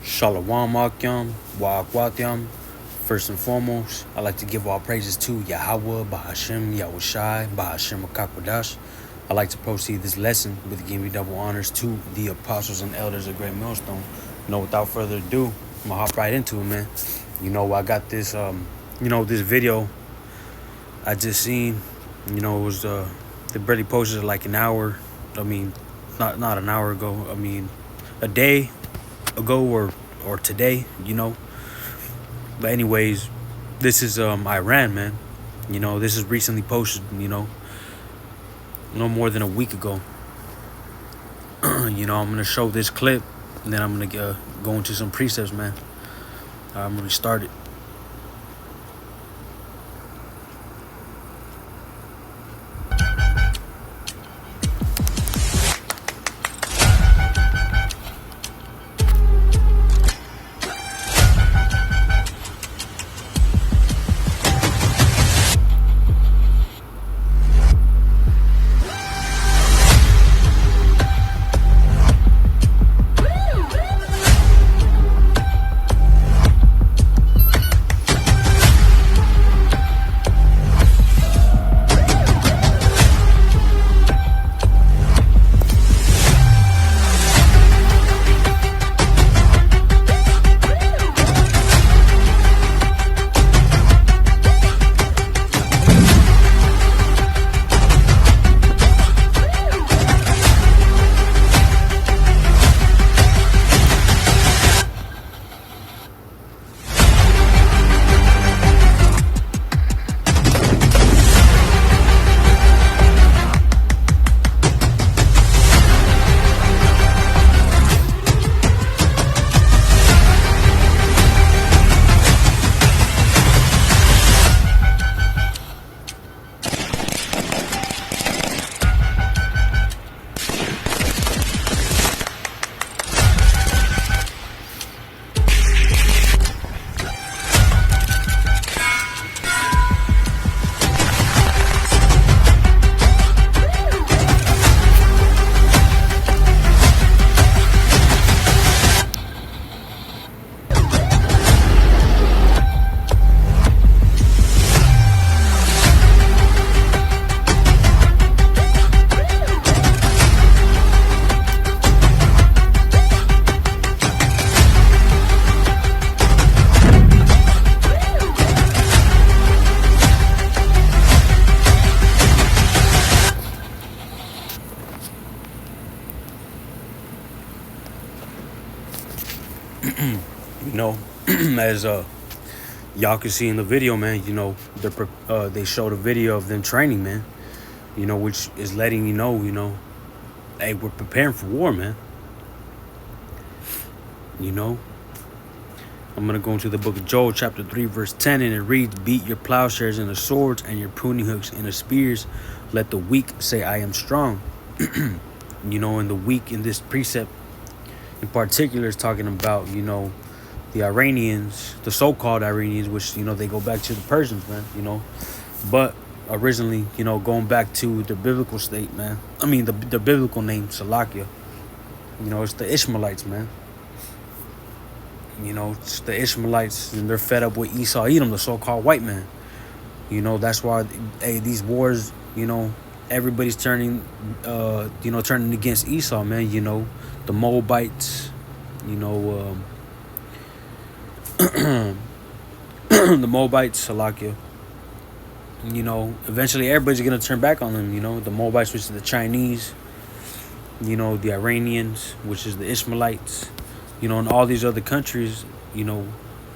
Shalom Akyam, Wa'akwatyam. First and foremost, I'd like to give all praises to Yahweh, Bahashem, Yahushai, Bahashem Akakwadash. I'd like to proceed this lesson with giving double honors to the apostles and elders of Great Millstone. Without further ado, I'm gonna hop right into it, man. I got this, this video I just seen. It was they barely posted it like an hour. Not an hour ago. A day ago or today. But anyways, this is Iran, man. This is recently posted. No more than a week ago. I'm gonna show this clip, and then I'm gonna go into some precepts, man. I'm gonna start it. As y'all can see in the video, man, they showed a video of them training, man, which is letting you know, hey, we're preparing for war, man. I'm gonna go into the book of Joel, chapter 3, verse 10, and it reads, "Beat your plowshares into swords and your pruning hooks into spears. Let the weak say, I am strong." And the weak in this precept in particular is talking about, the Iranians, the so-called Iranians, which, they go back to the Persians, man, but originally, going back to the biblical state, man. The biblical name, Salakia. It's the Ishmaelites, man. It's the Ishmaelites, and they're fed up with Esau, Edom, the so-called white man. That's why, hey, these wars, everybody's turning against Esau, man. The Moabites, the Moabites, Salakia. Eventually everybody's gonna turn back on them. The Moabites, which is the Chinese, the Iranians, which is the Ishmaelites, and all these other countries,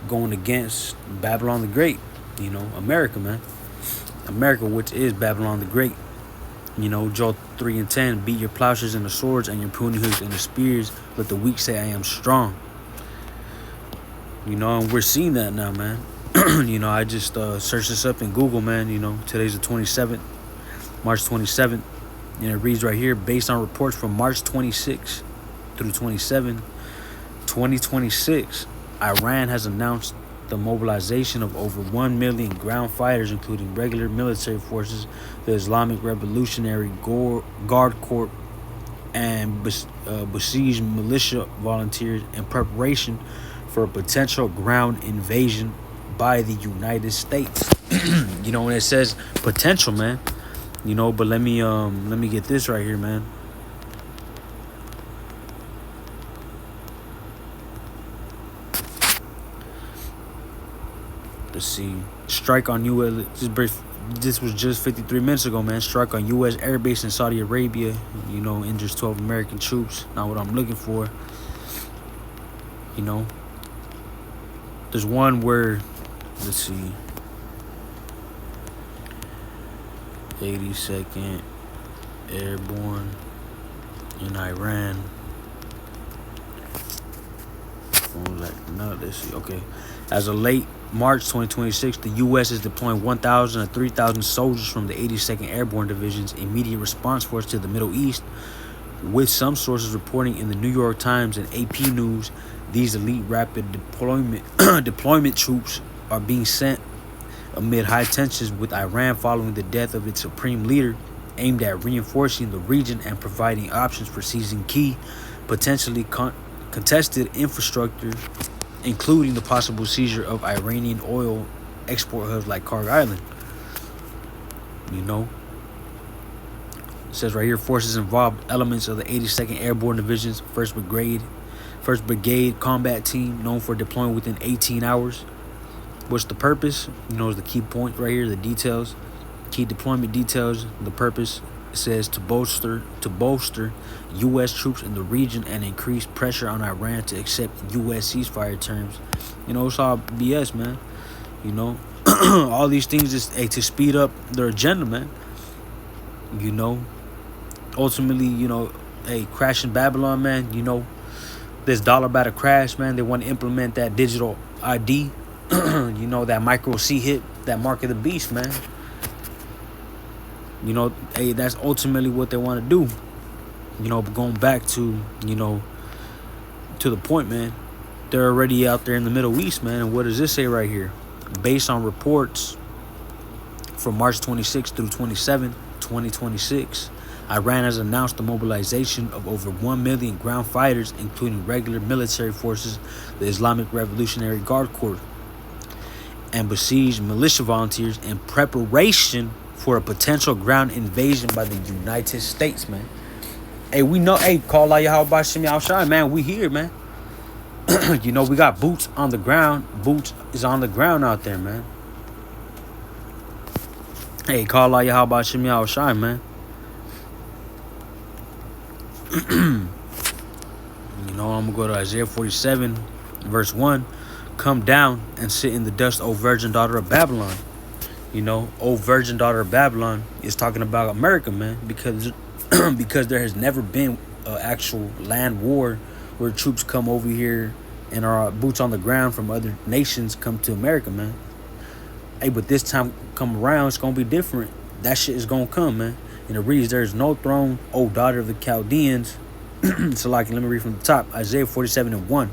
going against Babylon the Great, America, man. America, which is Babylon the Great. Joel 3 and 10, "Beat your plowshares into swords and your pruning hooks into spears. Let the weak say, I am strong." And we're seeing that now, man. I just searched this up in Google, man. Today's the 27th, March 27th. And it reads right here, based on reports from March 26 through 27, 2026, Iran has announced the mobilization of over 1 million ground fighters, including regular military forces, the Islamic Revolutionary Guard Corps, and besieged militia volunteers in preparation for a potential ground invasion by the United States. You know, when it says potential, man, you know, but let me get this right here, man. Let's see. Strike on U.S. This was just 53 minutes ago, man. Strike on U.S. airbase in Saudi Arabia. You know, injures 12 American troops. Not what I'm looking for. You know. There's one where, let's see. 82nd Airborne in Iran. No, let's see. Okay. As of late March 2026, the U.S. is deploying 1,000 to 3,000 soldiers from the 82nd Airborne Division's Immediate Response Force to the Middle East, with some sources reporting in the New York Times and AP News these elite rapid deployment troops are being sent amid high tensions with Iran following the death of its supreme leader, aimed at reinforcing the region and providing options for seizing key, potentially contested infrastructure, including the possible seizure of Iranian oil export hubs like Kharg Island. You know, it says right here, forces involved elements of the 82nd Airborne Division's 1st Brigade combat team, known for deploying within 18 hours. What's the purpose? You know, is the key point right here, the details. Key deployment details, the purpose. It says to bolster U.S. troops in the region and increase pressure on Iran to accept U.S. ceasefire terms. You know, it's all BS, man. You know, all these things is to speed up their agenda, man. You know, ultimately, you know, crashing Babylon, man. You know, this dollar about to crash, man. They want to implement that digital ID. You know, that micro C hit, that mark of the beast, man. You know, that's ultimately what they want to do. You know, but going back to, you know, to the point, man, they're already out there in the Middle East, man. And what does this say right here? Based on reports from March 26 through 27, 2026, Iran has announced the mobilization of over 1 million ground fighters, including regular military forces, the Islamic Revolutionary Guard Corps, and besieged militia volunteers in preparation for a potential ground invasion by the United States, man. Hey, we know, call Allah Yahweh Bashim Yahshai, man. We here, man. You know, we got boots on the ground. Boots is on the ground out there, man. Hey, call Allah Yahweh Bashim Yahshai, man. You know, I'm going to go to Isaiah 47, verse 1. Come down and sit in the dust, O virgin daughter of Babylon. You know, O virgin daughter of Babylon is talking about America, man, because there has never been an actual land war where troops come over here and our boots on the ground from other nations come to America, man. Hey, but this time come around, it's going to be different. That shit is going to come, man. And it reads, there is no throne, O daughter of the Chaldeans. So, like, let me read from the top. Isaiah 47 and 1.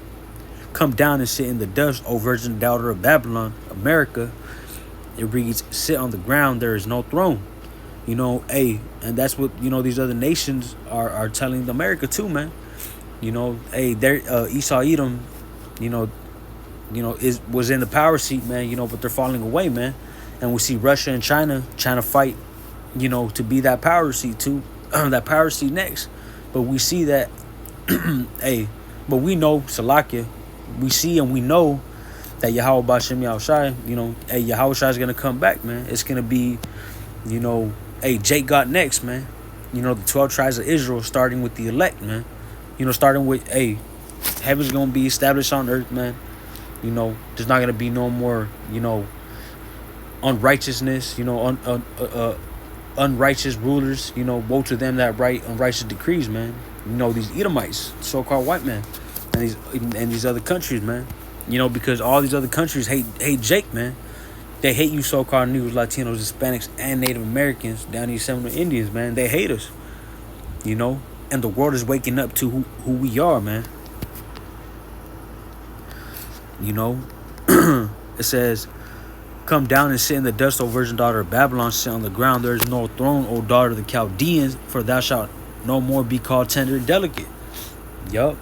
Come down and sit in the dust, O virgin daughter of Babylon, America. It reads, sit on the ground, there is no throne. You know, and that's what, you know, these other nations are telling America too, man. You know, they're Esau Edom, you know, was in the power seat, man, you know, but they're falling away, man. And we see Russia and China trying to fight, you know, to be that power seat too, that power seat next. But we see that, but we know, Salakia, we see and we know that Yahweh Bashim Yahushai, you know, Yahushai is going to come back, man. It's going to be, you know, Jake got next, man. You know, the 12 tribes of Israel, starting with the elect, man. You know, starting with, heaven's going to be established on earth, man. You know, there's not going to be no more, you know, unrighteousness, you know, unrighteous rulers, you know, woe to them that write unrighteous decrees, man. You know, these Edomites, so-called white men, and these other countries, man. You know, because all these other countries hate Jake, man. They hate you so-called Negroes, Latinos, Hispanics, and Native Americans, down these Seminole Indians, man. They hate us, you know. And the world is waking up to who we are, man. You know, it says, come down and sit in the dust, O virgin daughter of Babylon, sit on the ground. There is no throne, O daughter of the Chaldeans, for thou shalt no more be called tender and delicate. Yup.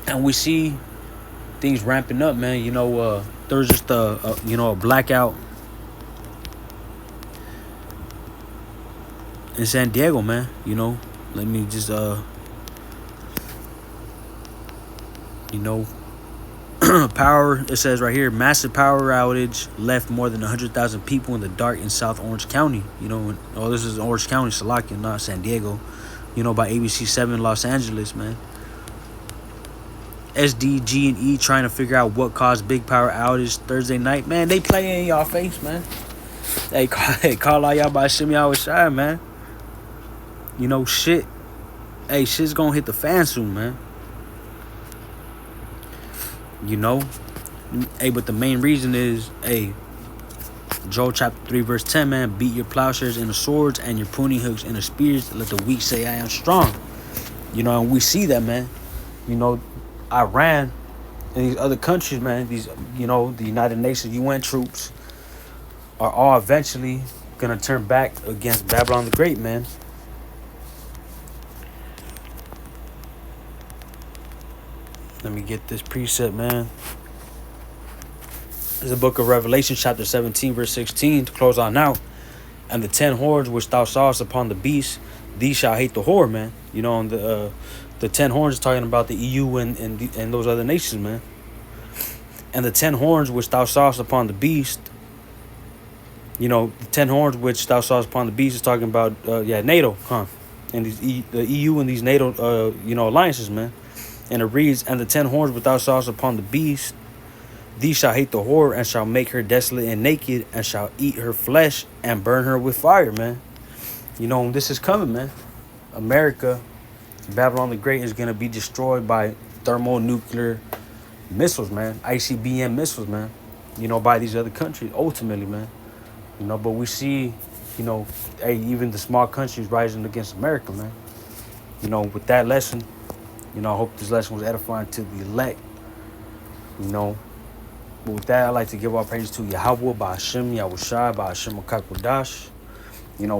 And we see things ramping up, man. There was just a blackout in San Diego, man. Let me just power. It says right here, massive power outage left more than 100,000 people in the dark in South Orange County. This is Orange County, Salakia, not San Diego. By ABC7 Los Angeles, man. SDG&E trying to figure out what caused big power outage Thursday night. Man, they play in y'all face, man. Hey, call all y'all by Shimmy Shai, man. Shit. Hey, shit's gonna hit the fan soon, man. Hey, but the main reason is, hey, Joel chapter 3 verse 10, man. Beat your plowshares into swords and your pruning hooks into spears. Let the weak say I am strong. And we see that, man. Iran and these other countries, man, the United Nations UN troops are all eventually gonna turn back against Babylon the Great, man. Let me get this precept, man. It's the book of Revelation, chapter 17, verse 16, to close on out. And the 10 horns which thou sawest upon the beast, these shall hate the whore, man. And the 10 horns is talking about the EU and those other nations, man. And the 10 horns which thou sawest upon the beast, the 10 horns which thou sawest upon the beast is talking about, NATO, huh? And the EU and these NATO, alliances, man. And it reads, and the 10 horns which thou sawest upon the beast, these shall hate the whore and shall make her desolate and naked and shall eat her flesh and burn her with fire, man. This is coming, man. America, Babylon the Great is going to be destroyed by thermonuclear missiles, man. ICBM missiles, man. By these other countries, ultimately, man. But we see, hey, even the small countries rising against America, man. With that lesson, I hope this lesson was edifying to the elect. But with that, I'd like to give our praise to Yahweh, Ba'ashem, Yahushai, Ba'ashem, Akakwadash.